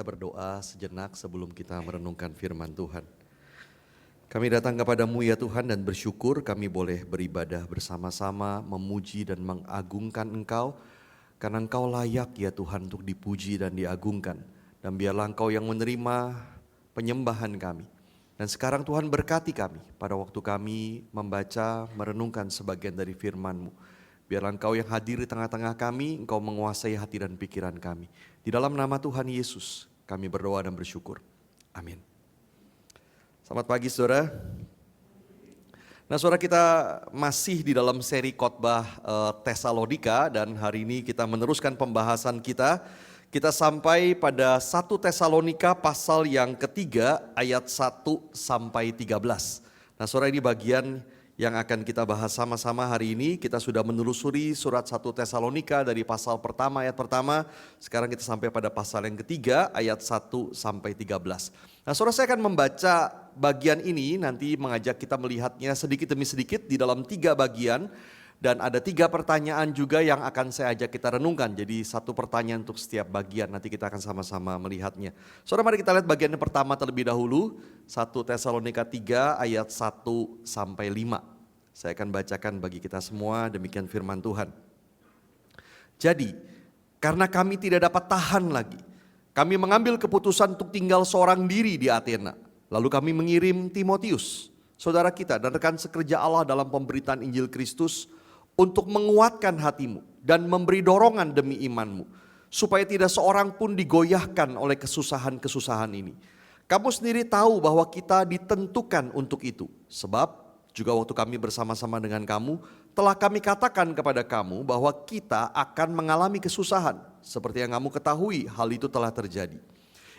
kita berdoa sejenak sebelum kita merenungkan firman Tuhan. Kami datang kepadamu ya Tuhan dan bersyukur kami boleh beribadah bersama-sama, memuji dan mengagungkan Engkau. Karena Engkau layak ya Tuhan untuk dipuji dan diagungkan. Dan biarlah Engkau yang menerima penyembahan kami. Dan sekarang Tuhan berkati kami pada waktu kami membaca, merenungkan sebagian dari firman-Mu. Biarlah Engkau yang hadir di tengah-tengah kami, Engkau menguasai hati dan pikiran kami. Di dalam nama Tuhan Yesus kami berdoa dan bersyukur. Amin. Selamat pagi saudara. Nah saudara, kita masih di dalam seri khotbah Tesalonika dan hari ini kita meneruskan pembahasan kita. Kita sampai pada 1 Tesalonika pasal yang ketiga ayat 1 sampai 13. Nah saudara, ini bagian yang akan kita bahas sama-sama hari ini. Kita sudah menelusuri surat 1 Tesalonika dari pasal pertama, ayat pertama. Sekarang kita sampai pada pasal yang ketiga, ayat 1 sampai 13. Nah saudara, saya akan membaca bagian ini, nanti mengajak kita melihatnya sedikit demi sedikit di dalam 3 bagian. Dan ada 3 pertanyaan juga yang akan saya ajak kita renungkan. Jadi 1 pertanyaan untuk setiap bagian, nanti kita akan sama-sama melihatnya. Saudara, mari kita lihat bagian yang pertama terlebih dahulu. 1 Tesalonika 3 ayat 1 sampai 5. Saya akan bacakan bagi kita semua, demikian firman Tuhan. Jadi, karena kami tidak dapat tahan lagi, kami mengambil keputusan untuk tinggal seorang diri di Athena. Lalu kami mengirim Timotius, saudara kita dan rekan sekerja Allah dalam pemberitaan Injil Kristus, untuk menguatkan hatimu dan memberi dorongan demi imanmu, supaya tidak seorang pun digoyahkan oleh kesusahan-kesusahan ini. Kamu sendiri tahu bahwa kita ditentukan untuk itu, sebab juga waktu kami bersama-sama dengan kamu, telah kami katakan kepada kamu bahwa kita akan mengalami kesusahan. Seperti yang kamu ketahui, hal itu telah terjadi.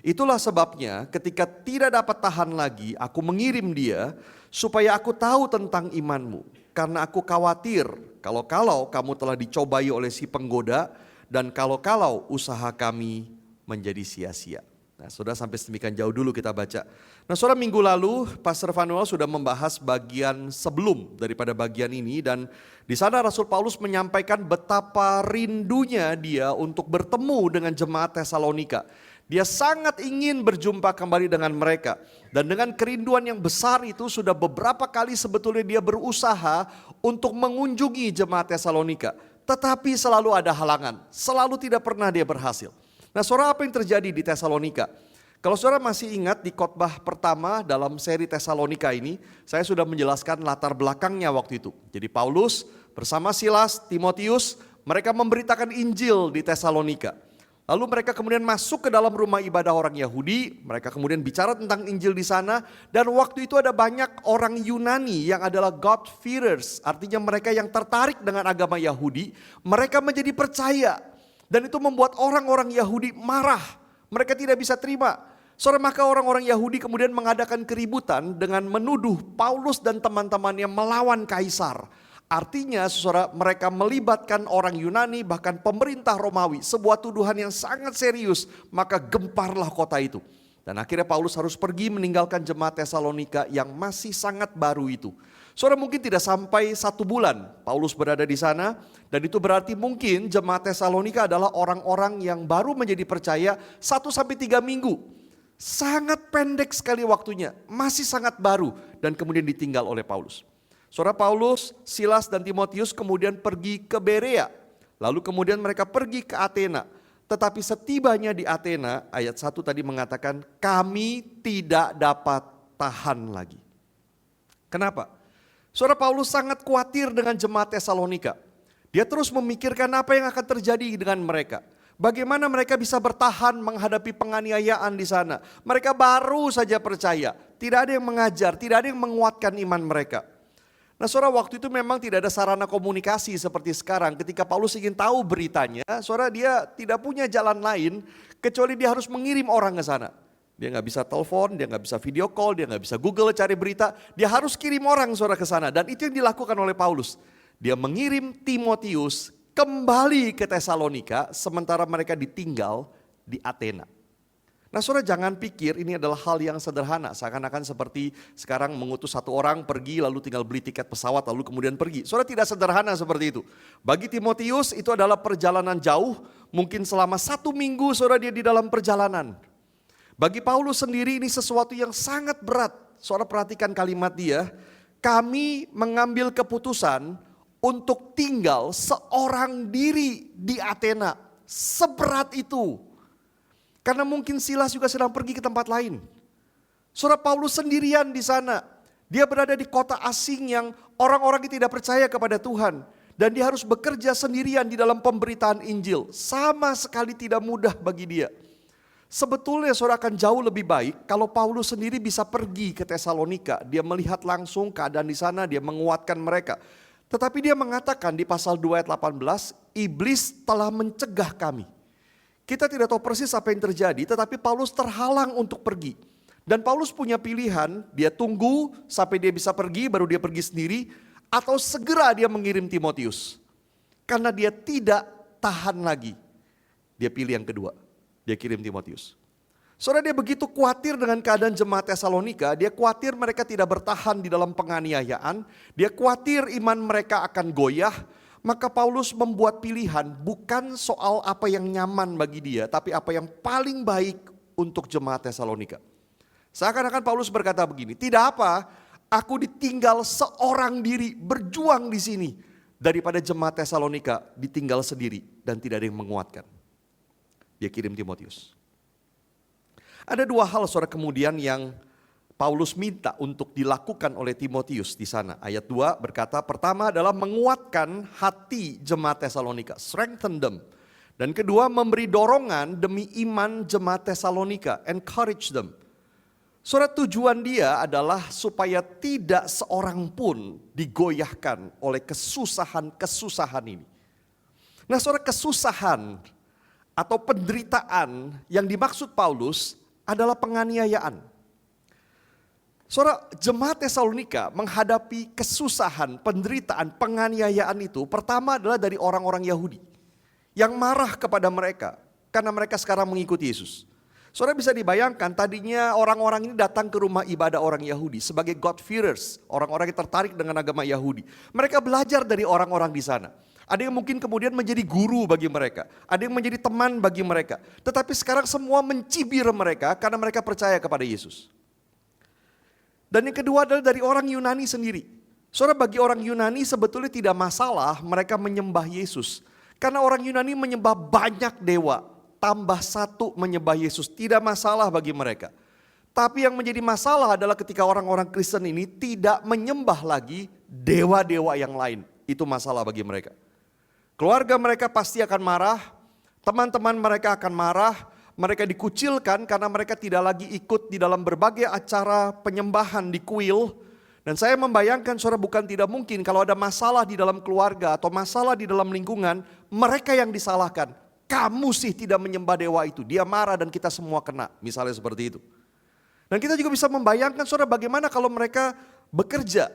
Itulah sebabnya ketika tidak dapat tahan lagi, aku mengirim dia supaya aku tahu tentang imanmu. Karena aku khawatir kalau kamu telah dicobai oleh si penggoda dan kalau usaha kami menjadi sia-sia. Nah, saudara, sampai sedemikian jauh dulu kita baca. Nah, saudara, minggu lalu Pastor Vanuel sudah membahas bagian sebelum daripada bagian ini, dan di sana Rasul Paulus menyampaikan betapa rindunya dia untuk bertemu dengan jemaat Tesalonika. Dia sangat ingin berjumpa kembali dengan mereka, dan dengan kerinduan yang besar itu sudah beberapa kali sebetulnya dia berusaha untuk mengunjungi jemaat Tesalonika, tetapi selalu ada halangan, selalu tidak pernah dia berhasil. Nah saudara, apa yang terjadi di Tesalonika? Kalau saudara masih ingat di khotbah pertama dalam seri Tesalonika ini, saya sudah menjelaskan latar belakangnya waktu itu. Jadi Paulus bersama Silas, Timotius, mereka memberitakan Injil di Tesalonika. Lalu mereka kemudian masuk ke dalam rumah ibadah orang Yahudi, mereka kemudian bicara tentang Injil di sana. Dan waktu itu ada banyak orang Yunani yang adalah God-fearers, artinya mereka yang tertarik dengan agama Yahudi, mereka menjadi percaya. Dan itu membuat orang-orang Yahudi marah, mereka tidak bisa terima. Saudara, maka orang-orang Yahudi kemudian mengadakan keributan dengan menuduh Paulus dan teman-temannya melawan kaisar. Artinya saudara, mereka melibatkan orang Yunani bahkan pemerintah Romawi, sebuah tuduhan yang sangat serius, maka gemparlah kota itu. Dan akhirnya Paulus harus pergi meninggalkan jemaat Tesalonika yang masih sangat baru itu. Saudara, mungkin tidak sampai 1 bulan Paulus berada di sana, dan itu berarti mungkin jemaat Tesalonika adalah orang-orang yang baru menjadi percaya 1-3 minggu. Sangat pendek sekali waktunya, masih sangat baru, dan kemudian ditinggal oleh Paulus. Saudara, Paulus, Silas dan Timotius kemudian pergi ke Berea, lalu kemudian mereka pergi ke Athena. Tetapi setibanya di Athena, ayat 1 tadi mengatakan kami tidak dapat tahan lagi. Kenapa? Saudara, Paulus sangat khawatir dengan jemaat Tesalonika. Dia terus memikirkan apa yang akan terjadi dengan mereka. Bagaimana mereka bisa bertahan menghadapi penganiayaan di sana. Mereka baru saja percaya, tidak ada yang mengajar, tidak ada yang menguatkan iman mereka. Nah saudara, waktu itu memang tidak ada sarana komunikasi seperti sekarang. Ketika Paulus ingin tahu beritanya, saudara, dia tidak punya jalan lain kecuali dia harus mengirim orang ke sana. Dia nggak bisa telepon, dia nggak bisa video call, dia nggak bisa Google cari berita. Dia harus kirim orang saudara ke sana, dan itu yang dilakukan oleh Paulus. Dia mengirim Timotius kembali ke Tesalonika sementara mereka ditinggal di Athena. Nah saudara, jangan pikir ini adalah hal yang sederhana, seakan-akan seperti sekarang mengutus satu orang pergi lalu tinggal beli tiket pesawat lalu kemudian pergi. Saudara, tidak sederhana seperti itu. Bagi Timotius itu adalah perjalanan jauh, mungkin selama 1 minggu saudara dia di dalam perjalanan. Bagi Paulus sendiri ini sesuatu yang sangat berat. Saudara perhatikan kalimat dia, kami mengambil keputusan untuk tinggal seorang diri di Athena. Seberat itu. Karena mungkin Silas juga sedang pergi ke tempat lain. Saudara Paulus sendirian di sana. Dia berada di kota asing yang orang-orang yang tidak percaya kepada Tuhan. Dan dia harus bekerja sendirian di dalam pemberitaan Injil. Sama sekali tidak mudah bagi dia. Sebetulnya saudara akan jauh lebih baik kalau Paulus sendiri bisa pergi ke Tesalonika. Dia melihat langsung keadaan di sana, dia menguatkan mereka. Tetapi dia mengatakan di pasal 2 ayat 18, iblis telah mencegah kami. Kita tidak tahu persis apa yang terjadi, tetapi Paulus terhalang untuk pergi. Dan Paulus punya pilihan, dia tunggu sampai dia bisa pergi, baru dia pergi sendiri. Atau segera dia mengirim Timotius. Karena dia tidak tahan lagi. Dia pilih yang kedua, dia kirim Timotius. Saudara, dia begitu khawatir dengan keadaan jemaat Tesalonika, dia khawatir mereka tidak bertahan di dalam penganiayaan, dia khawatir iman mereka akan goyah, maka Paulus membuat pilihan bukan soal apa yang nyaman bagi dia, tapi apa yang paling baik untuk jemaat Tesalonika. Seakan-akan Paulus berkata begini, tidak apa, aku ditinggal seorang diri berjuang di sini daripada jemaat Tesalonika ditinggal sendiri dan tidak ada yang menguatkan. Dia kirim Timotius. Ada dua hal saudara kemudian yang Paulus minta untuk dilakukan oleh Timotius di sana. Ayat 2 berkata, pertama adalah menguatkan hati jemaat Tesalonika, strengthen them. Dan kedua, memberi dorongan demi iman jemaat Tesalonika, encourage them. Saudara, tujuan dia adalah supaya tidak seorang pun digoyahkan oleh kesusahan-kesusahan ini. Nah saudara, kesusahan atau penderitaan yang dimaksud Paulus adalah penganiayaan. Saudara, jemaat Tesalonika menghadapi kesusahan, penderitaan, penganiayaan itu pertama adalah dari orang-orang Yahudi yang marah kepada mereka karena mereka sekarang mengikuti Yesus. Saudara bisa dibayangkan tadinya orang-orang ini datang ke rumah ibadah orang Yahudi sebagai God-fearers, orang-orang yang tertarik dengan agama Yahudi. Mereka belajar dari orang-orang di sana. Ada yang mungkin kemudian menjadi guru bagi mereka, ada yang menjadi teman bagi mereka. Tetapi sekarang semua mencibir mereka karena mereka percaya kepada Yesus. Dan yang kedua adalah dari orang Yunani sendiri. Saudara, bagi orang Yunani sebetulnya tidak masalah mereka menyembah Yesus. Karena orang Yunani menyembah banyak dewa, tambah satu menyembah Yesus, tidak masalah bagi mereka. Tapi yang menjadi masalah adalah ketika orang-orang Kristen ini tidak menyembah lagi dewa-dewa yang lain. Itu masalah bagi mereka. Keluarga mereka pasti akan marah, teman-teman mereka akan marah, mereka dikucilkan karena mereka tidak lagi ikut di dalam berbagai acara penyembahan di kuil. Dan saya membayangkan saudara, bukan tidak mungkin kalau ada masalah di dalam keluarga atau masalah di dalam lingkungan, mereka yang disalahkan. Kamu sih tidak menyembah dewa itu, dia marah dan kita semua kena, misalnya seperti itu. Dan kita juga bisa membayangkan saudara bagaimana kalau mereka bekerja,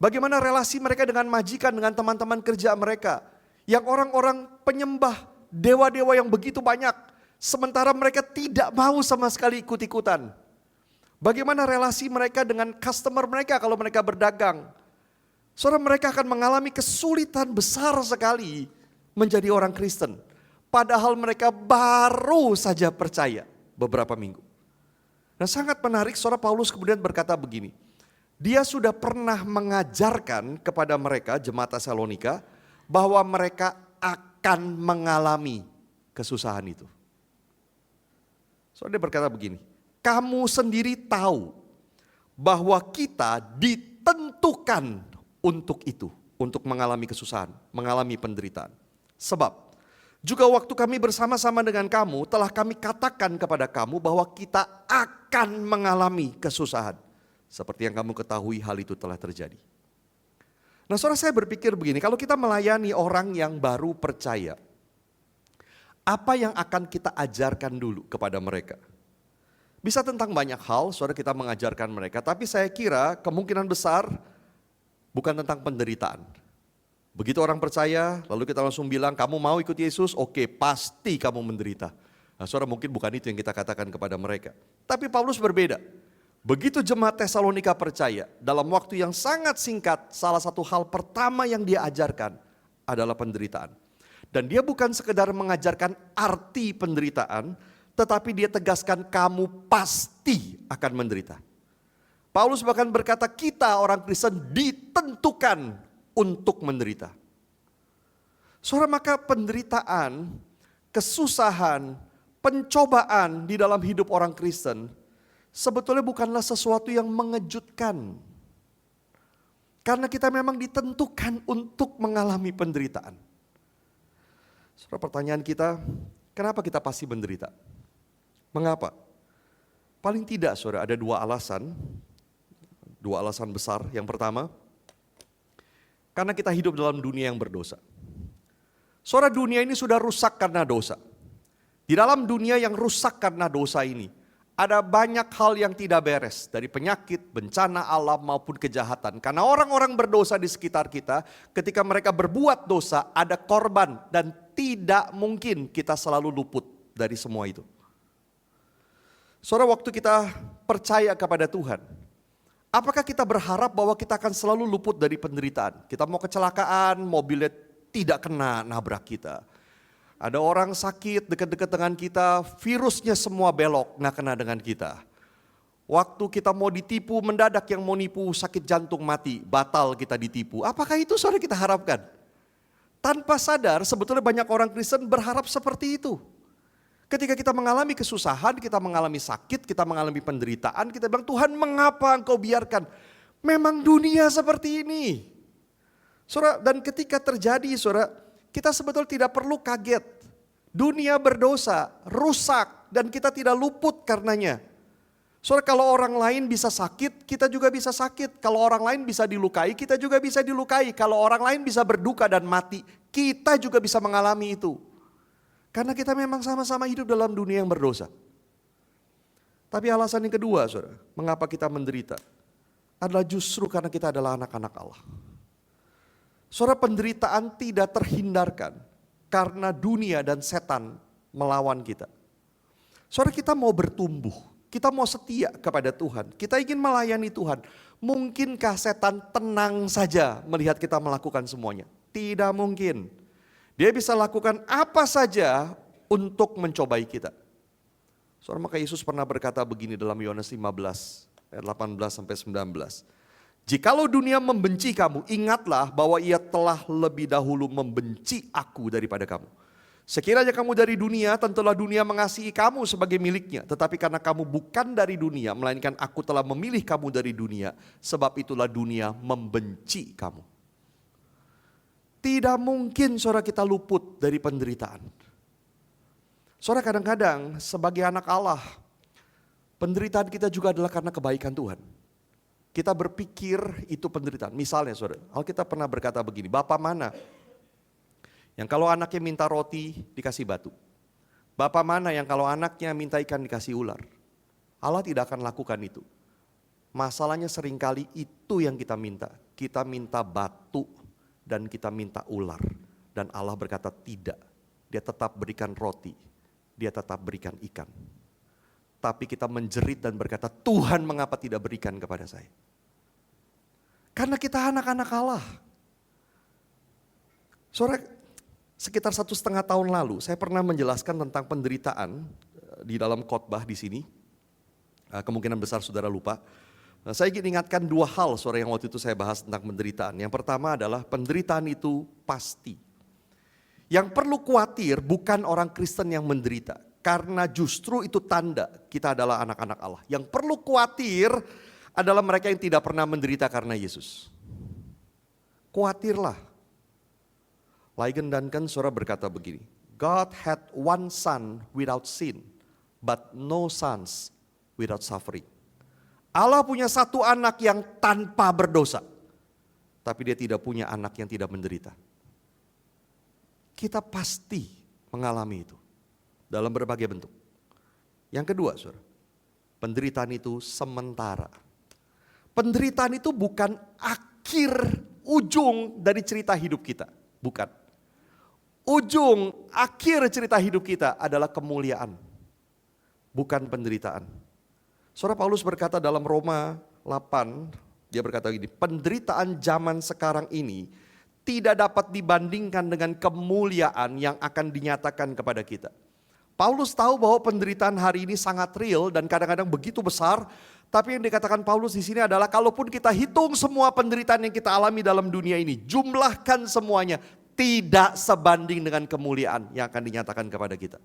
bagaimana relasi mereka dengan majikan, dengan teman-teman kerja mereka. Yang orang-orang penyembah dewa-dewa yang begitu banyak, sementara mereka tidak mau sama sekali ikut-ikutan. Bagaimana relasi mereka dengan customer mereka kalau mereka berdagang. Saudara, mereka akan mengalami kesulitan besar sekali menjadi orang Kristen. Padahal mereka baru saja percaya beberapa minggu. Nah sangat menarik, saudara, Paulus kemudian berkata begini. Dia sudah pernah mengajarkan kepada mereka, jemaat Tesalonika, bahwa mereka akan mengalami kesusahan itu. Saudara, dia berkata begini, kamu sendiri tahu bahwa kita ditentukan untuk itu, untuk mengalami kesusahan, mengalami penderitaan. Sebab juga waktu kami bersama-sama dengan kamu, telah kami katakan kepada kamu bahwa kita akan mengalami kesusahan. Seperti yang kamu ketahui, hal itu telah terjadi. Nah saudara, saya berpikir begini, kalau kita melayani orang yang baru percaya, apa yang akan kita ajarkan dulu kepada mereka? Bisa tentang banyak hal, saudara, kita mengajarkan mereka, tapi saya kira kemungkinan besar bukan tentang penderitaan. Begitu orang percaya, lalu kita langsung bilang, kamu mau ikut Yesus? Oke, pasti kamu menderita. Nah saudara, mungkin bukan itu yang kita katakan kepada mereka. Tapi Paulus berbeda. Begitu jemaat Tesalonika percaya, dalam waktu yang sangat singkat, salah satu hal pertama yang dia ajarkan adalah penderitaan. Dan dia bukan sekedar mengajarkan arti penderitaan, tetapi dia tegaskan kamu pasti akan menderita. Paulus bahkan berkata kita orang Kristen ditentukan untuk menderita. Saudara, maka penderitaan, kesusahan, pencobaan di dalam hidup orang Kristen sebetulnya bukanlah sesuatu yang mengejutkan. Karena kita memang ditentukan untuk mengalami penderitaan. Saudara, pertanyaan kita, kenapa kita pasti menderita? Mengapa? Paling tidak saudara ada dua alasan besar. Yang pertama, karena kita hidup dalam dunia yang berdosa. Saudara, dunia ini sudah rusak karena dosa. Di dalam dunia yang rusak karena dosa ini, ada banyak hal yang tidak beres. Dari penyakit, bencana alam maupun kejahatan. Karena orang-orang berdosa di sekitar kita, ketika mereka berbuat dosa, ada korban. Dan tidak mungkin kita selalu luput dari semua itu. Saudara, waktu kita percaya kepada Tuhan, apakah kita berharap bahwa kita akan selalu luput dari penderitaan? Kita mau kecelakaan, mobilnya tidak kena nabrak kita. Ada orang sakit dekat-dekat dengan kita, virusnya semua belok, nggak kena dengan kita. Waktu kita mau ditipu, mendadak yang mau nipu sakit jantung mati, batal kita ditipu. Apakah itu saudara kita harapkan? Tanpa sadar sebetulnya banyak orang Kristen berharap seperti itu. Ketika kita mengalami kesusahan, kita mengalami sakit, kita mengalami penderitaan, kita bilang Tuhan mengapa engkau biarkan? Memang dunia seperti ini. Saudara, dan ketika terjadi saudara, kita sebetulnya tidak perlu kaget. Dunia berdosa, rusak, dan kita tidak luput karenanya. Saudara, kalau orang lain bisa sakit, kita juga bisa sakit. Kalau orang lain bisa dilukai, kita juga bisa dilukai. Kalau orang lain bisa berduka dan mati, kita juga bisa mengalami itu. Karena kita memang sama-sama hidup dalam dunia yang berdosa. Tapi alasan yang kedua saudara, mengapa kita menderita, adalah justru karena kita adalah anak-anak Allah. Saudara, penderitaan tidak terhindarkan karena dunia dan setan melawan kita. Saudara, kita mau bertumbuh, kita mau setia kepada Tuhan, kita ingin melayani Tuhan. Mungkinkah setan tenang saja melihat kita melakukan semuanya? Tidak mungkin. Dia bisa lakukan apa saja untuk mencobai kita. Saudara, maka Yesus pernah berkata begini dalam Yohanes 15 ayat 18 sampai 19. Jikalau dunia membenci kamu, ingatlah bahwa ia telah lebih dahulu membenci aku daripada kamu. Sekiranya kamu dari dunia, tentulah dunia mengasihi kamu sebagai miliknya. Tetapi karena kamu bukan dari dunia, melainkan aku telah memilih kamu dari dunia, sebab itulah dunia membenci kamu. Tidak mungkin saudara kita luput dari penderitaan. Saudara, kadang-kadang sebagai anak Allah, penderitaan kita juga adalah karena kebaikan Tuhan. Kita berpikir itu penderitaan. Misalnya saudara, Alkitab pernah berkata begini, Bapak mana yang kalau anaknya minta roti dikasih batu? Bapak mana yang kalau anaknya minta ikan dikasih ular? Allah tidak akan lakukan itu. Masalahnya seringkali itu yang kita minta. Kita minta batu dan kita minta ular. Dan Allah berkata tidak, dia tetap berikan roti, dia tetap berikan ikan. Tapi kita menjerit dan berkata, Tuhan mengapa tidak berikan kepada saya? Karena kita anak-anak Allah. Saudara, sekitar 1,5 tahun lalu saya pernah menjelaskan tentang penderitaan di dalam khotbah di sini. Kemungkinan besar saudara lupa. Saya ingin ingatkan 2 hal saudara yang waktu itu saya bahas tentang penderitaan. Yang pertama adalah penderitaan itu pasti. Yang perlu khawatir bukan orang Kristen yang menderita. Karena justru itu tanda kita adalah anak-anak Allah. Yang perlu khawatir adalah mereka yang tidak pernah menderita karena Yesus. Khawatirlah. Ligon Duncan saudara berkata begini, God had one son without sin, but no sons without suffering. Allah punya satu anak yang tanpa berdosa, tapi dia tidak punya anak yang tidak menderita. Kita pasti mengalami itu dalam berbagai bentuk. Yang kedua, saudara, penderitaan itu sementara. Penderitaan itu bukan akhir ujung dari cerita hidup kita, bukan. Ujung akhir cerita hidup kita adalah kemuliaan, bukan penderitaan. Saudara, Paulus berkata dalam Roma 8, dia berkata gini, penderitaan zaman sekarang ini tidak dapat dibandingkan dengan kemuliaan yang akan dinyatakan kepada kita. Paulus tahu bahwa penderitaan hari ini sangat real dan kadang-kadang begitu besar. Tapi yang dikatakan Paulus di sini adalah kalaupun kita hitung semua penderitaan yang kita alami dalam dunia ini, jumlahkan semuanya, tidak sebanding dengan kemuliaan yang akan dinyatakan kepada kita.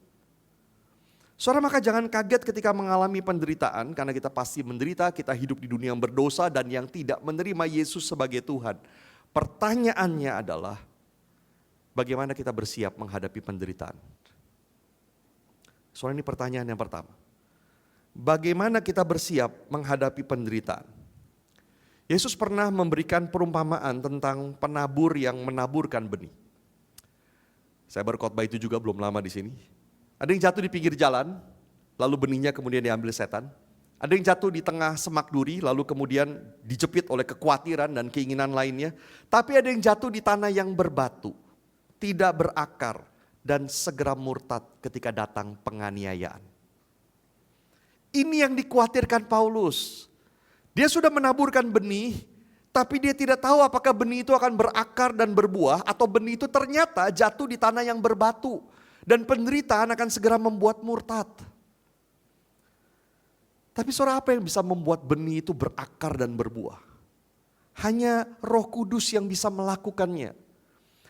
Saudara, maka jangan kaget ketika mengalami penderitaan, karena kita pasti menderita, kita hidup di dunia yang berdosa dan yang tidak menerima Yesus sebagai Tuhan. Pertanyaannya adalah, bagaimana kita bersiap menghadapi penderitaan? Soalnya ini pertanyaan yang pertama. Bagaimana kita bersiap menghadapi penderitaan? Yesus pernah memberikan perumpamaan tentang penabur yang menaburkan benih. Saya berkhotbah itu juga belum lama di sini. Ada yang jatuh di pinggir jalan, lalu benihnya kemudian diambil setan. Ada yang jatuh di tengah semak duri, lalu kemudian dijepit oleh kekhawatiran dan keinginan lainnya. Tapi ada yang jatuh di tanah yang berbatu, tidak berakar, dan segera murtad ketika datang penganiayaan. Ini yang dikhawatirkan Paulus. Dia sudah menaburkan benih, tapi dia tidak tahu apakah benih itu akan berakar dan berbuah, atau benih itu ternyata jatuh di tanah yang berbatu. Dan penderitaan akan segera membuat murtad. Tapi saudara, apa yang bisa membuat benih itu berakar dan berbuah? Hanya Roh Kudus yang bisa melakukannya.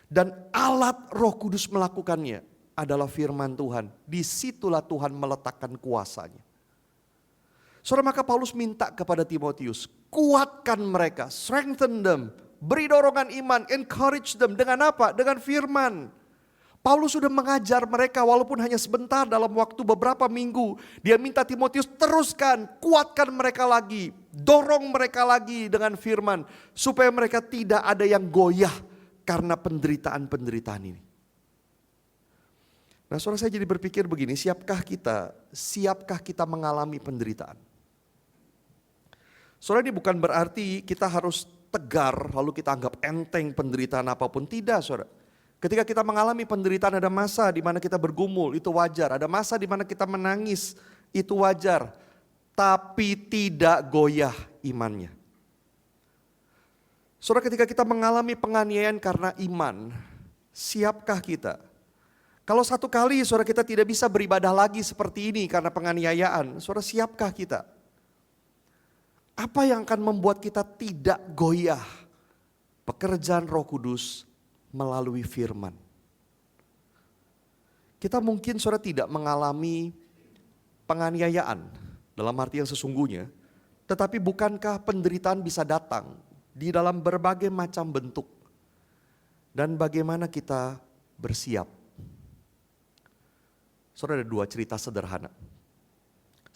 Dan alat Roh Kudus melakukannya adalah firman Tuhan. Disitulah Tuhan meletakkan kuasanya. Saudara, maka Paulus minta kepada Timotius, kuatkan mereka, strengthen them, beri dorongan iman, encourage them. Dengan apa? Dengan firman. Paulus sudah mengajar mereka walaupun hanya sebentar dalam waktu beberapa minggu. Dia minta Timotius teruskan, kuatkan mereka lagi, dorong mereka lagi dengan firman. Supaya mereka tidak ada yang goyah karena penderitaan-penderitaan ini. Nah, saudara, saya jadi berpikir begini, siapkah kita mengalami penderitaan? Saudara, ini bukan berarti kita harus tegar lalu kita anggap enteng penderitaan apapun, tidak saudara. Ketika kita mengalami penderitaan, ada masa di mana kita bergumul, itu wajar. Ada masa di mana kita menangis, itu wajar. Tapi tidak goyah imannya. Saudara, ketika kita mengalami penganiayaan karena iman, siapkah kita? Kalau satu kali saudara kita tidak bisa beribadah lagi seperti ini karena penganiayaan, saudara, siapkah kita? Apa yang akan membuat kita tidak goyah? Pekerjaan Roh Kudus melalui firman. Kita mungkin saudara tidak mengalami penganiayaan dalam arti yang sesungguhnya, tetapi bukankah penderitaan bisa datang di dalam berbagai macam bentuk? Dan bagaimana kita bersiap? Saudara, ada dua cerita sederhana.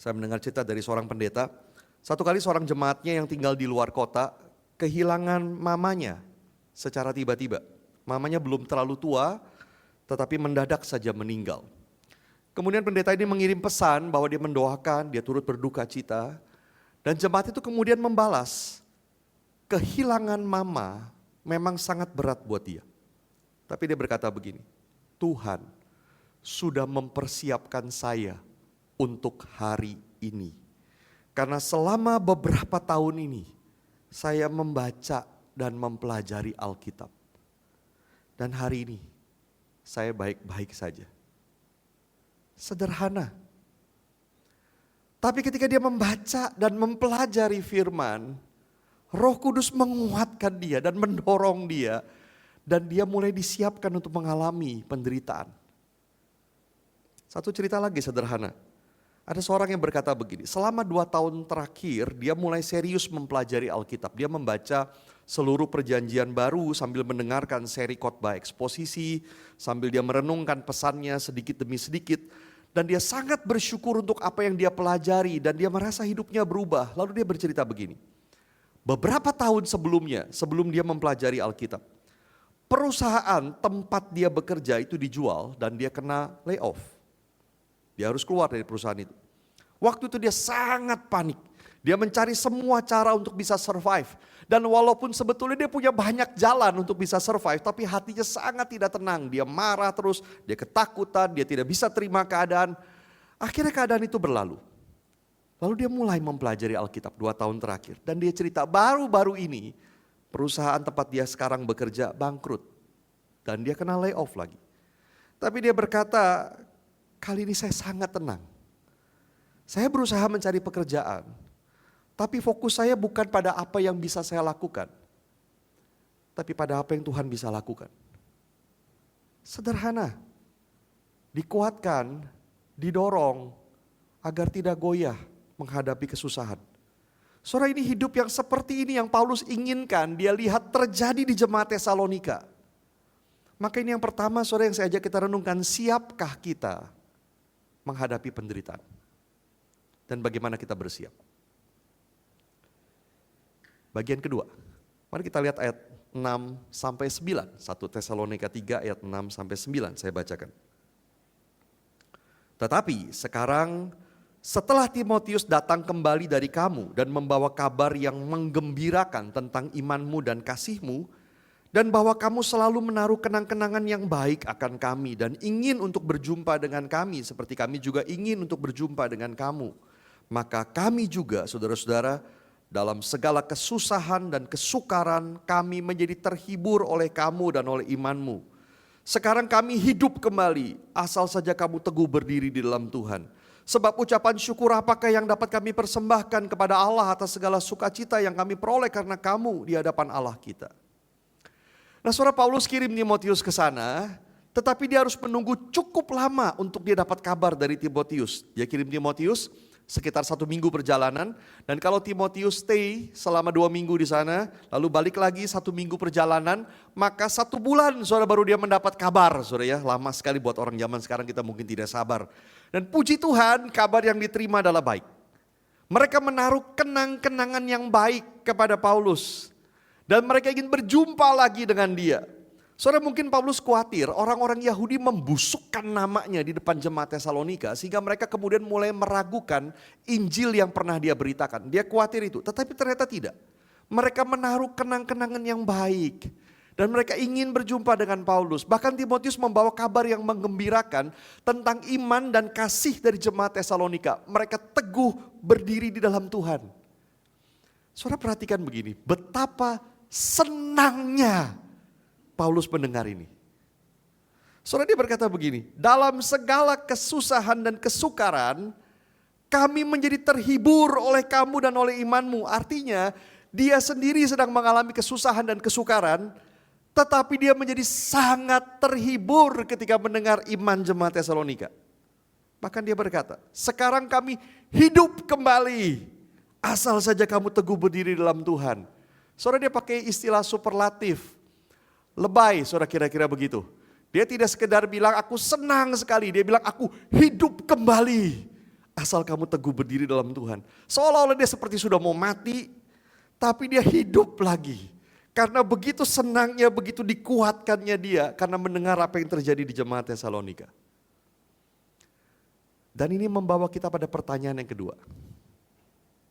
Saya mendengar cerita dari seorang pendeta. Satu kali seorang jemaatnya yang tinggal di luar kota kehilangan mamanya secara tiba-tiba. Mamanya belum terlalu tua, tetapi mendadak saja meninggal. Kemudian pendeta ini mengirim pesan bahwa dia mendoakan, dia turut berduka cita. Dan jemaat itu kemudian membalas, kehilangan mama memang sangat berat buat dia. Tapi dia berkata begini, Tuhan sudah mempersiapkan saya untuk hari ini. Karena selama beberapa tahun ini, saya membaca dan mempelajari Alkitab. Dan hari ini saya baik-baik saja. Sederhana. Tapi ketika dia membaca dan mempelajari firman, Roh Kudus menguatkan dia dan mendorong dia. Dan dia mulai disiapkan untuk mengalami penderitaan. Satu cerita lagi sederhana. Ada seorang yang berkata begini, selama 2 tahun terakhir dia mulai serius mempelajari Alkitab. Dia membaca seluruh perjanjian baru sambil mendengarkan seri khotbah eksposisi, sambil dia merenungkan pesannya sedikit demi sedikit. Dan dia sangat bersyukur untuk apa yang dia pelajari dan dia merasa hidupnya berubah. Lalu dia bercerita begini, beberapa tahun sebelumnya, sebelum dia mempelajari Alkitab, perusahaan tempat dia bekerja itu dijual dan dia kena layoff. Dia harus keluar dari perusahaan itu. Waktu itu dia sangat panik. Dia mencari semua cara untuk bisa survive. Dan walaupun sebetulnya dia punya banyak jalan untuk bisa survive, tapi hatinya sangat tidak tenang. Dia marah terus, dia ketakutan, dia tidak bisa terima keadaan. Akhirnya keadaan itu berlalu. Lalu dia mulai mempelajari Alkitab 2 tahun terakhir. Dan dia cerita baru-baru ini perusahaan tempat dia sekarang bekerja bangkrut. Dan dia kena layoff lagi. Tapi dia berkata, kali ini saya sangat tenang. Saya berusaha mencari pekerjaan, tapi fokus saya bukan pada apa yang bisa saya lakukan, tapi pada apa yang Tuhan bisa lakukan. Sederhana, dikuatkan, didorong agar tidak goyah menghadapi kesusahan. Saudara, ini hidup yang seperti ini yang Paulus inginkan dia lihat terjadi di jemaat Tesalonika. Maka ini yang pertama saudara yang saya ajak kita renungkan, siapkah kita menghadapi penderitaan? Dan bagaimana kita bersiap? Bagian kedua, mari kita lihat ayat 6 sampai 9. 1 Tesalonika 3 ayat 6 sampai 9 saya bacakan. Tetapi sekarang setelah Timotius datang kembali dari kamu dan membawa kabar yang menggembirakan tentang imanmu dan kasihmu, dan bahwa kamu selalu menaruh kenang-kenangan yang baik akan kami dan ingin untuk berjumpa dengan kami seperti kami juga ingin untuk berjumpa dengan kamu. Maka kami juga saudara-saudara dalam segala kesusahan dan kesukaran kami menjadi terhibur oleh kamu dan oleh imanmu. Sekarang kami hidup kembali asal saja kamu teguh berdiri di dalam Tuhan. Sebab ucapan syukur apakah yang dapat kami persembahkan kepada Allah atas segala sukacita yang kami peroleh karena kamu di hadapan Allah kita. Nah, saudara, Paulus kirim Timotius ke sana, tetapi dia harus menunggu cukup lama untuk dia dapat kabar dari Timotius. Dia kirim Timotius sekitar 1 minggu perjalanan, dan kalau Timotius stay selama 2 minggu di sana, lalu balik lagi 1 minggu perjalanan, maka 1 bulan saudara baru dia mendapat kabar. Saudara ya, lama sekali buat orang zaman sekarang, kita mungkin tidak sabar. Dan puji Tuhan, kabar yang diterima adalah baik. Mereka menaruh kenang-kenangan yang baik kepada Paulus, dan mereka ingin berjumpa lagi dengan dia. Saudara, mungkin Paulus khawatir orang-orang Yahudi membusukkan namanya di depan jemaat Tesalonika sehingga mereka kemudian mulai meragukan Injil yang pernah dia beritakan. Dia khawatir itu, tetapi ternyata tidak. Mereka menaruh kenang-kenangan yang baik dan mereka ingin berjumpa dengan Paulus. Bahkan Timotius membawa kabar yang menggembirakan tentang iman dan kasih dari jemaat Tesalonika. Mereka teguh berdiri di dalam Tuhan. Saudara, perhatikan begini, betapa senangnya Paulus mendengar ini. Saudara, dia berkata begini, dalam segala kesusahan dan kesukaran kami menjadi terhibur oleh kamu dan oleh imanmu. Artinya dia sendiri sedang mengalami kesusahan dan kesukaran, tetapi dia menjadi sangat terhibur ketika mendengar iman jemaat Tesalonika. Bahkan dia berkata, sekarang kami hidup kembali asal saja kamu teguh berdiri dalam Tuhan. Saudara, dia pakai istilah superlatif. Lebay, saudara, kira-kira begitu. Dia tidak sekedar bilang aku senang sekali, dia bilang aku hidup kembali asal kamu teguh berdiri dalam Tuhan. Seolah-olah dia seperti sudah mau mati, tapi dia hidup lagi. Karena begitu senangnya, begitu dikuatkannya dia karena mendengar apa yang terjadi di jemaat Tesalonika. Dan ini membawa kita pada pertanyaan yang kedua.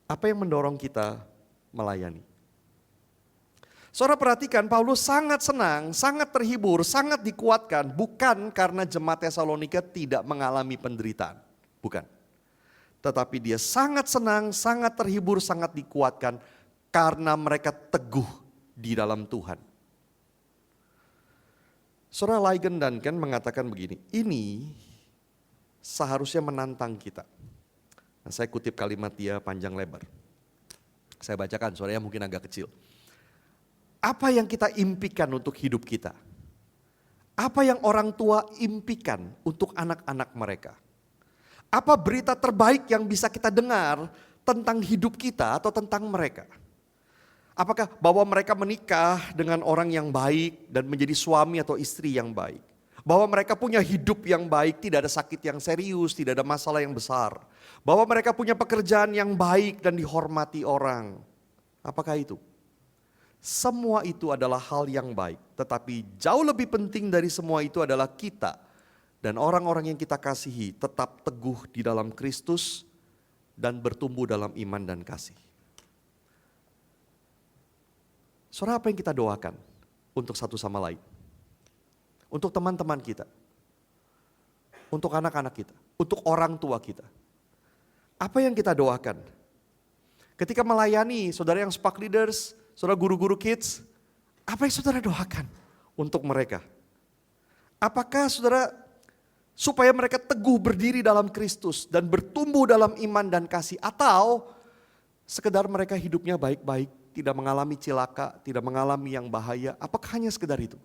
Apa yang mendorong kita melayani? Saudara, perhatikan, Paulus sangat senang, sangat terhibur, sangat dikuatkan. Bukan karena jemaat Tesalonika tidak mengalami penderitaan. Bukan. Tetapi dia sangat senang, sangat terhibur, sangat dikuatkan. Karena mereka teguh di dalam Tuhan. Saudara, Ligon Duncan mengatakan begini, ini seharusnya menantang kita. Nah, saya kutip kalimat dia panjang lebar. Saya bacakan, saudara, mungkin agak kecil. Apa yang kita impikan untuk hidup kita? Apa yang orang tua impikan untuk anak-anak mereka? Apa berita terbaik yang bisa kita dengar tentang hidup kita atau tentang mereka? Apakah bahwa mereka menikah dengan orang yang baik dan menjadi suami atau istri yang baik? Bahwa mereka punya hidup yang baik, tidak ada sakit yang serius, tidak ada masalah yang besar. Bahwa mereka punya pekerjaan yang baik dan dihormati orang. Apakah itu? Semua itu adalah hal yang baik, tetapi jauh lebih penting dari semua itu adalah kita dan orang-orang yang kita kasihi tetap teguh di dalam Kristus dan bertumbuh dalam iman dan kasih. Saudara, apa yang kita doakan untuk satu sama lain? Untuk teman-teman kita, untuk anak-anak kita, untuk orang tua kita. Apa yang kita doakan? Ketika melayani saudara yang Spark Leaders, saudara guru-guru kids, apa yang saudara doakan untuk mereka? Apakah saudara supaya mereka teguh berdiri dalam Kristus dan bertumbuh dalam iman dan kasih, atau sekedar mereka hidupnya baik-baik, tidak mengalami cilaka, tidak mengalami yang bahaya? Apakah hanya sekedar itu?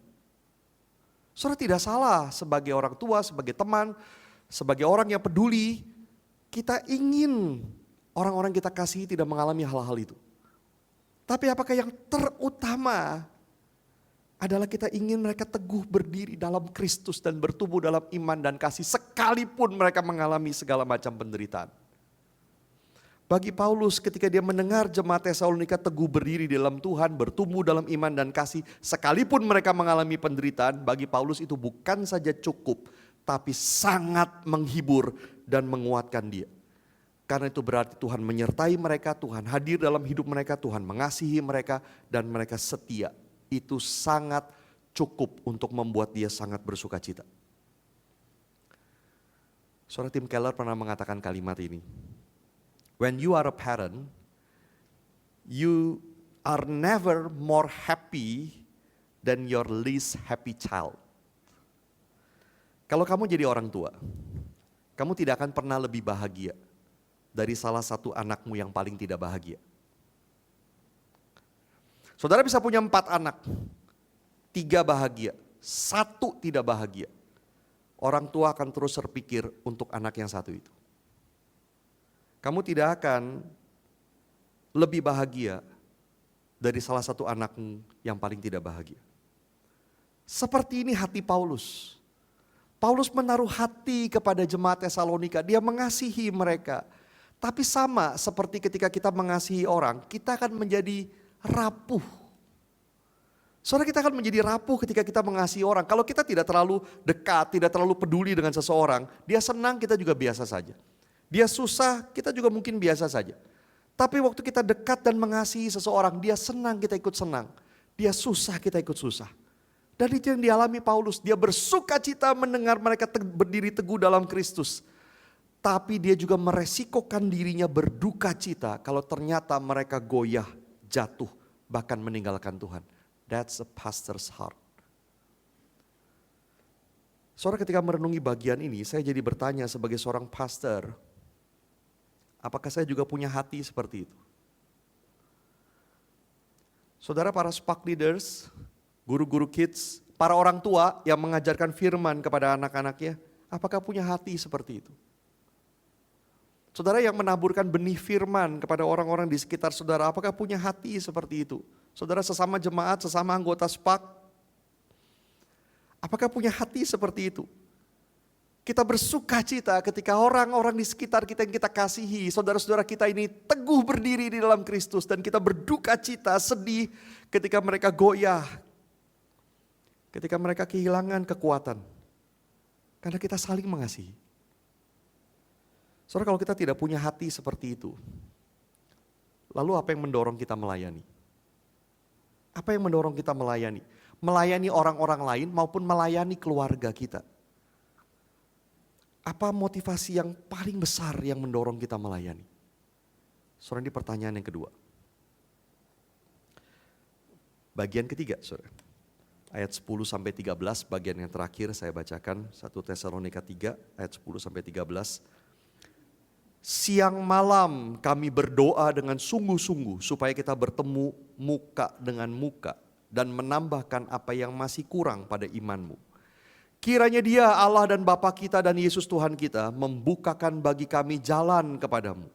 Saudara, tidak salah sebagai orang tua, sebagai teman, sebagai orang yang peduli, kita ingin orang-orang kita kasihi tidak mengalami hal-hal itu. Tapi apakah yang terutama adalah kita ingin mereka teguh berdiri dalam Kristus dan bertumbuh dalam iman dan kasih sekalipun mereka mengalami segala macam penderitaan. Bagi Paulus ketika dia mendengar jemaat Tesalonika teguh berdiri dalam Tuhan, bertumbuh dalam iman dan kasih sekalipun mereka mengalami penderitaan, bagi Paulus itu bukan saja cukup tapi sangat menghibur dan menguatkan dia. Karena itu berarti Tuhan menyertai mereka, Tuhan hadir dalam hidup mereka, Tuhan mengasihi mereka dan mereka setia. Itu sangat cukup untuk membuat dia sangat bersuka cita. Saudara, Tim Keller pernah mengatakan kalimat ini. When you are a parent, you are never more happy than your least happy child. Kalau kamu jadi orang tua, kamu tidak akan pernah lebih bahagia dari salah satu anakmu yang paling tidak bahagia. Saudara bisa punya 4 anak, 3 bahagia, 1 tidak bahagia. Orang tua akan terus berpikir untuk anak yang 1 itu. Kamu tidak akan lebih bahagia dari salah satu anakmu yang paling tidak bahagia. Seperti ini hati Paulus. Paulus menaruh hati kepada jemaat Tesalonika, dia mengasihi mereka. Tapi sama seperti ketika kita mengasihi orang, kita akan menjadi rapuh. Saudara, kita akan menjadi rapuh ketika kita mengasihi orang. Kalau kita tidak terlalu dekat, tidak terlalu peduli dengan seseorang, dia senang kita juga biasa saja. Dia susah, kita juga mungkin biasa saja. Tapi waktu kita dekat dan mengasihi seseorang, dia senang kita ikut senang. Dia susah kita ikut susah. Dan itu yang dialami Paulus, dia bersuka cita mendengar mereka berdiri teguh dalam Kristus. Tapi dia juga meresikokan dirinya berduka cita kalau ternyata mereka goyah, jatuh, bahkan meninggalkan Tuhan. That's a pastor's heart. Saudara, ketika merenungi bagian ini, saya jadi bertanya sebagai seorang pastor, apakah saya juga punya hati seperti itu? Saudara, para spark leaders, guru-guru kids, para orang tua yang mengajarkan firman kepada anak-anaknya, apakah punya hati seperti itu? Saudara yang menaburkan benih firman kepada orang-orang di sekitar saudara, apakah punya hati seperti itu? Saudara sesama jemaat, sesama anggota SPAK, apakah punya hati seperti itu? Kita bersuka cita ketika orang-orang di sekitar kita yang kita kasihi, saudara-saudara kita ini teguh berdiri di dalam Kristus, dan kita berduka cita, sedih ketika mereka goyah, ketika mereka kehilangan kekuatan, karena kita saling mengasihi. Saudara, kalau kita tidak punya hati seperti itu, lalu apa yang mendorong kita melayani? Apa yang mendorong kita melayani? Melayani orang-orang lain maupun melayani keluarga kita. Apa motivasi yang paling besar yang mendorong kita melayani? Saudara, ini pertanyaan yang kedua. Bagian ketiga, saudara. Ayat 10-13, bagian yang terakhir saya bacakan, 1 Tesalonika 3 ayat 10-13. Siang malam kami berdoa dengan sungguh-sungguh supaya kita bertemu muka dengan muka dan menambahkan apa yang masih kurang pada imanmu. Kiranya Dia Allah dan Bapa kita dan Yesus Tuhan kita membukakan bagi kami jalan kepadamu.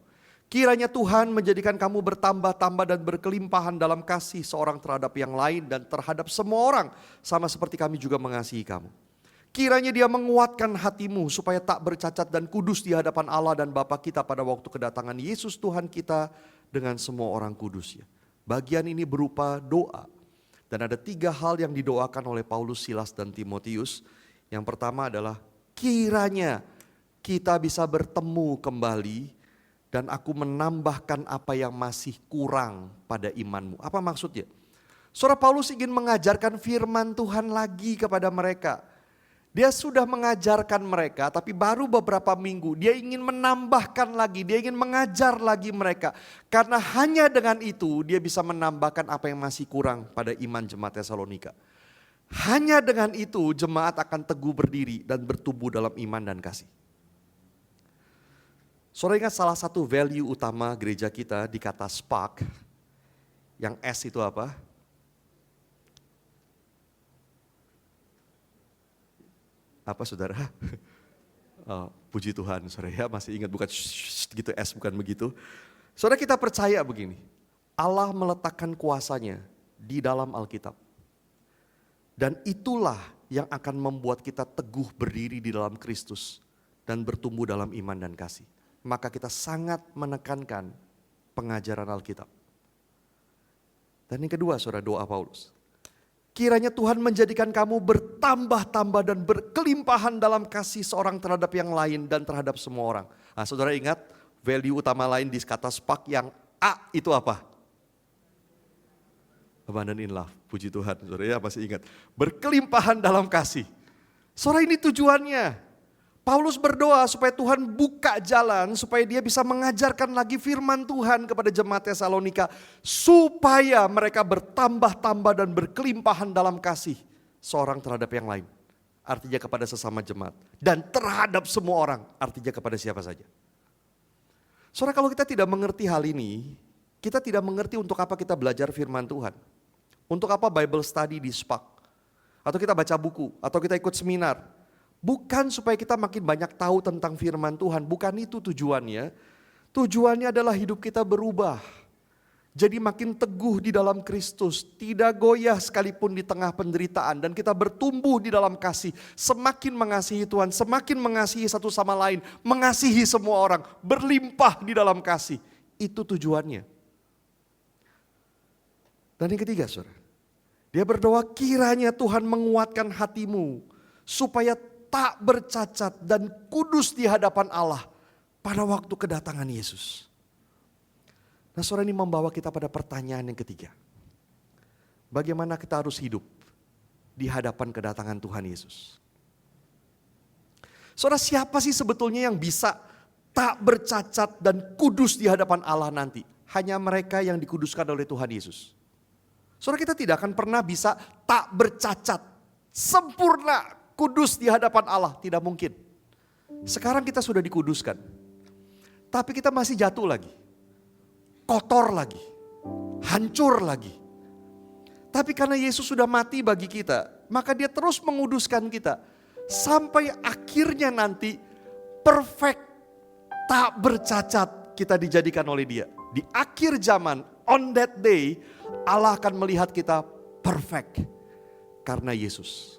Kiranya Tuhan menjadikan kamu bertambah-tambah dan berkelimpahan dalam kasih seorang terhadap yang lain dan terhadap semua orang, sama seperti kami juga mengasihi kamu. Kiranya Dia menguatkan hatimu supaya tak bercacat dan kudus di hadapan Allah dan Bapa kita pada waktu kedatangan Yesus Tuhan kita dengan semua orang kudusnya. Bagian ini berupa doa. Dan ada 3 hal yang didoakan oleh Paulus, Silas, dan Timotius. Yang pertama adalah kiranya kita bisa bertemu kembali dan aku menambahkan apa yang masih kurang pada imanmu. Apa maksudnya? Saudara, Paulus ingin mengajarkan firman Tuhan lagi kepada mereka. Dia sudah mengajarkan mereka, tapi baru beberapa minggu dia ingin menambahkan lagi, dia ingin mengajar lagi mereka. Karena hanya dengan itu dia bisa menambahkan apa yang masih kurang pada iman jemaat Tesalonika. Hanya dengan itu jemaat akan teguh berdiri dan bertumbuh dalam iman dan kasih. Saudara ingat salah satu value utama gereja kita di kata spark, yang S itu apa? Apa saudara? Oh, puji Tuhan saudara ya, masih ingat bukan gitu S, bukan begitu. Saudara, kita percaya begini, Allah meletakkan kuasanya di dalam Alkitab. Dan itulah yang akan membuat kita teguh berdiri di dalam Kristus dan bertumbuh dalam iman dan kasih. Maka kita sangat menekankan pengajaran Alkitab. Dan yang kedua saudara, doa Paulus. Kiranya Tuhan menjadikan kamu bertambah-tambah dan berkelimpahan dalam kasih seorang terhadap yang lain dan terhadap semua orang. Nah, saudara ingat value utama lain di kata spark yang A itu apa? Abundant in love, puji Tuhan, saudara ya masih ingat. Berkelimpahan dalam kasih. Saudara, ini tujuannya. Paulus berdoa supaya Tuhan buka jalan, supaya dia bisa mengajarkan lagi firman Tuhan kepada jemaat Tesalonika. Supaya mereka bertambah-tambah dan berkelimpahan dalam kasih seorang terhadap yang lain. Artinya kepada sesama jemaat. Dan terhadap semua orang, artinya kepada siapa saja. Saudara, kalau kita tidak mengerti hal ini, kita tidak mengerti untuk apa kita belajar firman Tuhan. Untuk apa Bible study di SPAK. Atau kita baca buku, atau kita ikut seminar. Bukan supaya kita makin banyak tahu tentang firman Tuhan, bukan itu tujuannya. Tujuannya adalah hidup kita berubah. Jadi makin teguh di dalam Kristus, tidak goyah sekalipun di tengah penderitaan. Dan kita bertumbuh di dalam kasih, semakin mengasihi Tuhan, semakin mengasihi satu sama lain, mengasihi semua orang, berlimpah di dalam kasih. Itu tujuannya. Dan yang ketiga saudara, dia berdoa kiranya Tuhan menguatkan hatimu supaya tak bercacat dan kudus di hadapan Allah pada waktu kedatangan Yesus. Nah saudara, ini membawa kita pada pertanyaan yang ketiga. Bagaimana kita harus hidup di hadapan kedatangan Tuhan Yesus? Saudara, siapa sih sebetulnya yang bisa tak bercacat dan kudus di hadapan Allah nanti? Hanya mereka yang dikuduskan oleh Tuhan Yesus. Saudara, kita tidak akan pernah bisa tak bercacat, sempurna, kudus di hadapan Allah, tidak mungkin. Sekarang kita sudah dikuduskan, tapi kita masih jatuh lagi, kotor lagi, hancur lagi. Tapi karena Yesus sudah mati bagi kita, maka dia terus menguduskan kita. Sampai akhirnya nanti perfect, tak bercacat kita dijadikan oleh dia. Di akhir zaman, on that day, Allah akan melihat kita perfect karena Yesus.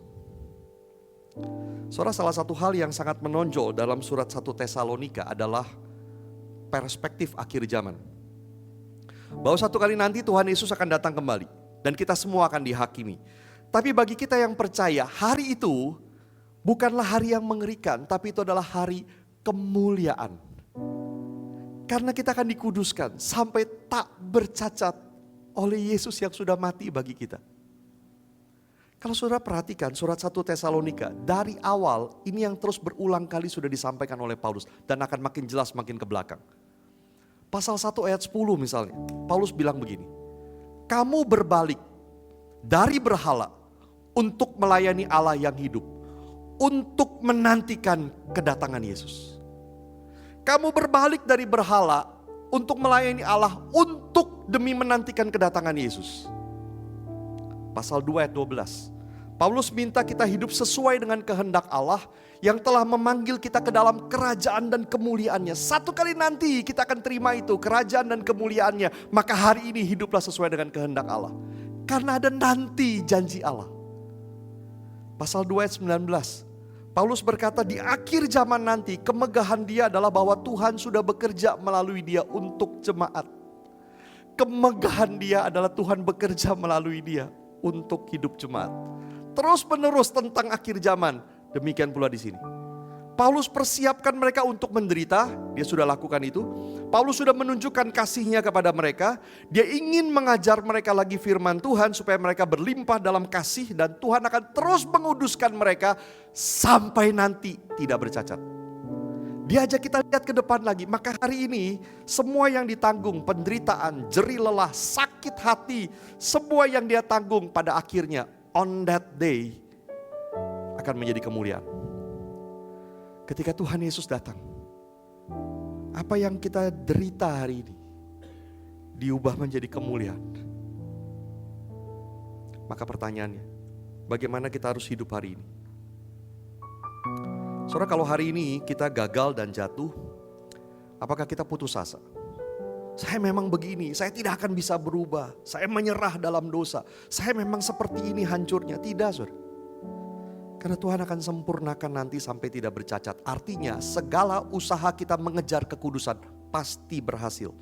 Saudara, salah satu hal yang sangat menonjol dalam surat 1 Tesalonika adalah perspektif akhir zaman. Bahwa satu kali nanti Tuhan Yesus akan datang kembali dan kita semua akan dihakimi. Tapi bagi kita yang percaya, hari itu bukanlah hari yang mengerikan, tapi itu adalah hari kemuliaan. Karena kita akan dikuduskan sampai tak bercacat oleh Yesus yang sudah mati bagi kita. Kalau saudara perhatikan surat 1 Tesalonika, dari awal ini yang terus berulang kali sudah disampaikan oleh Paulus dan akan makin jelas makin ke belakang. Pasal 1 ayat 10 misalnya, Paulus bilang begini, kamu berbalik dari berhala untuk melayani Allah yang hidup, untuk menantikan kedatangan Yesus. Kamu berbalik dari berhala untuk melayani Allah, untuk demi menantikan kedatangan Yesus. Pasal 2 ayat 12. Paulus minta kita hidup sesuai dengan kehendak Allah yang telah memanggil kita ke dalam kerajaan dan kemuliaannya. Satu kali nanti kita akan terima itu, kerajaan dan kemuliaannya. Maka hari ini hiduplah sesuai dengan kehendak Allah. Karena ada nanti janji Allah. Pasal 2 ayat 19. Paulus berkata di akhir zaman nanti kemegahan dia adalah bahwa Tuhan sudah bekerja melalui dia untuk jemaat. Kemegahan dia adalah Tuhan bekerja melalui dia untuk hidup jemaat. Terus menerus tentang akhir zaman. Demikian pula di sini. Paulus persiapkan mereka untuk menderita. Dia sudah lakukan itu. Paulus sudah menunjukkan kasihnya kepada mereka. Dia ingin mengajar mereka lagi firman Tuhan supaya mereka berlimpah dalam kasih. Dan Tuhan akan terus menguduskan mereka sampai nanti tidak bercacat. Dia ajak kita lihat ke depan lagi. Maka hari ini semua yang ditanggung, penderitaan, jerih lelah, sakit hati, semua yang dia tanggung pada akhirnya on that day akan menjadi kemuliaan. Ketika Tuhan Yesus datang, apa yang kita derita hari ini diubah menjadi kemuliaan. Maka pertanyaannya, bagaimana kita harus hidup hari ini? Saudara, kalau hari ini kita gagal dan jatuh, apakah kita putus asa? Saya memang begini, saya tidak akan bisa berubah. Saya menyerah dalam dosa. Saya memang seperti ini hancurnya. Tidak, saudara. Karena Tuhan akan sempurnakan nanti sampai tidak bercacat. Artinya segala usaha kita mengejar kekudusan pasti berhasil.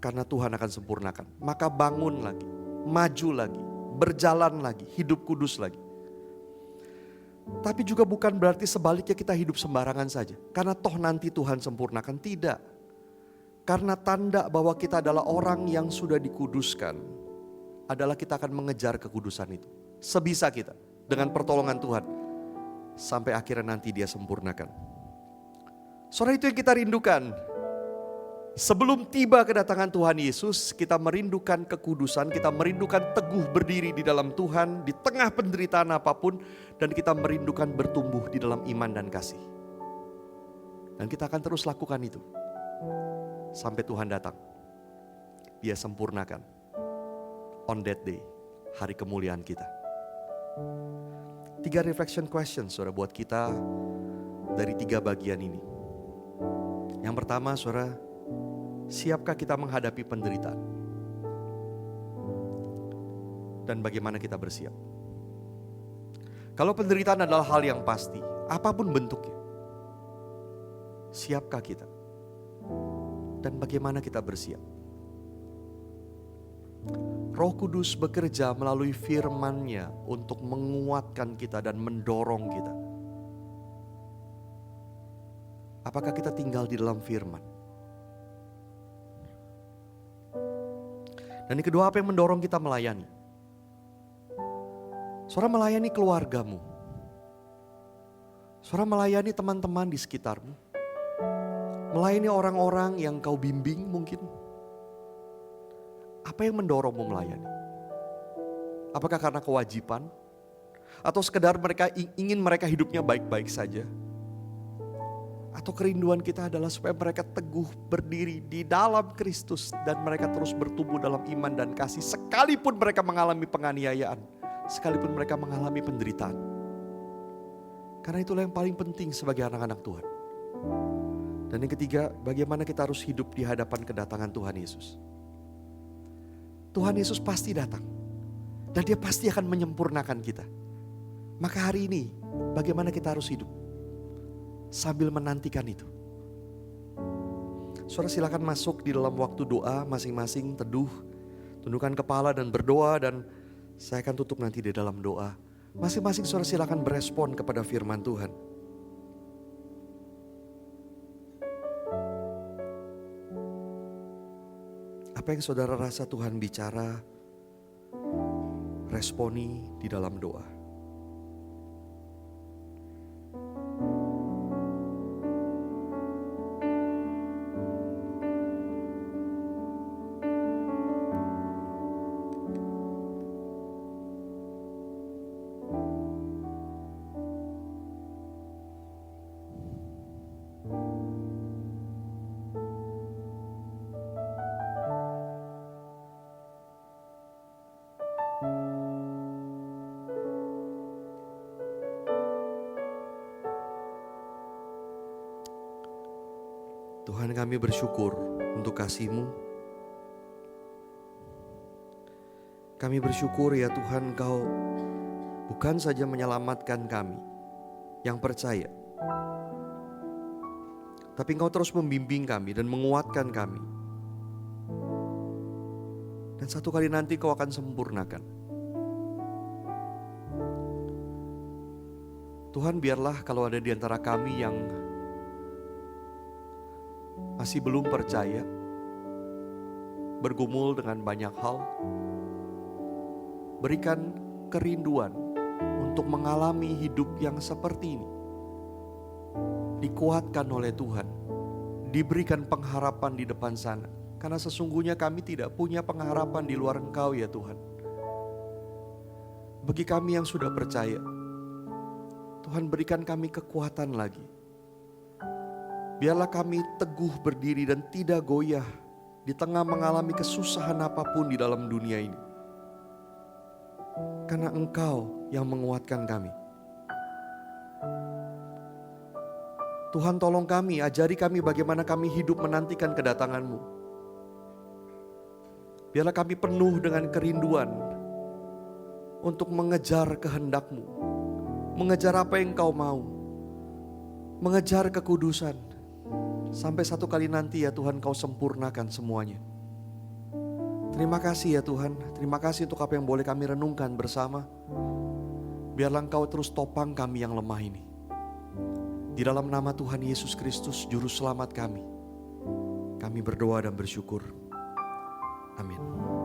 Karena Tuhan akan sempurnakan. Maka bangun lagi, maju lagi, berjalan lagi, hidup kudus lagi. Tapi juga bukan berarti sebaliknya kita hidup sembarangan saja. Karena toh nanti Tuhan sempurnakan, tidak. Karena tanda bahwa kita adalah orang yang sudah dikuduskan adalah kita akan mengejar kekudusan itu. Sebisa kita, dengan pertolongan Tuhan. Sampai akhirnya nanti Dia sempurnakan. Saudara, itu yang kita rindukan. Sebelum tiba kedatangan Tuhan Yesus, kita merindukan kekudusan, kita merindukan teguh berdiri di dalam Tuhan, di tengah penderitaan apapun, dan kita merindukan bertumbuh di dalam iman dan kasih. Dan kita akan terus lakukan itu. Sampai Tuhan datang. Dia sempurnakan. On that day, hari kemuliaan kita. 3 reflection questions, saudara, buat kita dari 3 bagian ini. Yang pertama, saudara, siapkah kita menghadapi penderitaan? Dan bagaimana kita bersiap? Kalau penderitaan adalah hal yang pasti, apapun bentuknya, siapkah kita? Dan bagaimana kita bersiap? Roh Kudus bekerja melalui firman-Nya untuk menguatkan kita dan mendorong kita. Apakah kita tinggal di dalam firman? Dan yang kedua, apa yang mendorong kita melayani? Saudara, melayani keluargamu. Saudara, melayani teman-teman di sekitarmu. Melayani orang-orang yang kau bimbing mungkin. Apa yang mendorongmu melayani? Apakah karena kewajiban? Atau sekedar ingin mereka hidupnya baik-baik saja? Atau kerinduan kita adalah supaya mereka teguh berdiri di dalam Kristus dan mereka terus bertumbuh dalam iman dan kasih sekalipun mereka mengalami penganiayaan, sekalipun mereka mengalami penderitaan. Karena itulah yang paling penting sebagai anak-anak Tuhan. Dan yang ketiga, bagaimana kita harus hidup di hadapan kedatangan Tuhan Yesus. Tuhan Yesus pasti datang dan Dia pasti akan menyempurnakan kita. Maka hari ini bagaimana kita harus hidup sambil menantikan itu. Saudara, silakan masuk di dalam waktu doa masing-masing, teduh, tundukkan kepala dan berdoa, dan saya akan tutup nanti di dalam doa. Masing-masing saudara silakan berespon kepada firman Tuhan. Apa yang saudara rasa Tuhan bicara, responi di dalam doa. Tuhan, kami bersyukur untuk kasih-Mu. Kami bersyukur ya Tuhan, Engkau bukan saja menyelamatkan kami yang percaya, tapi Engkau terus membimbing kami dan menguatkan kami. Dan satu kali nanti Kau akan sempurnakan. Tuhan, biarlah kalau ada di antara kami yang masih belum percaya, bergumul dengan banyak hal, berikan kerinduan untuk mengalami hidup yang seperti ini. Dikuatkan oleh Tuhan, diberikan pengharapan di depan sana. Karena sesungguhnya kami tidak punya pengharapan di luar Engkau ya Tuhan. Bagi kami yang sudah percaya, Tuhan berikan kami kekuatan lagi. Biarlah kami teguh berdiri dan tidak goyah di tengah mengalami kesusahan apapun di dalam dunia ini. Karena Engkau yang menguatkan kami. Tuhan tolong kami, ajari kami bagaimana kami hidup menantikan kedatangan-Mu. Biarlah kami penuh dengan kerinduan untuk mengejar kehendak-Mu, mengejar apa yang Engkau mau, mengejar kekudusan. Sampai satu kali nanti ya Tuhan Kau sempurnakan semuanya. Terima kasih ya Tuhan, terima kasih untuk apa yang boleh kami renungkan bersama. Biarlah Engkau terus topang kami yang lemah ini. Di dalam nama Tuhan Yesus Kristus, Juru Selamat kami berdoa dan bersyukur. Amin.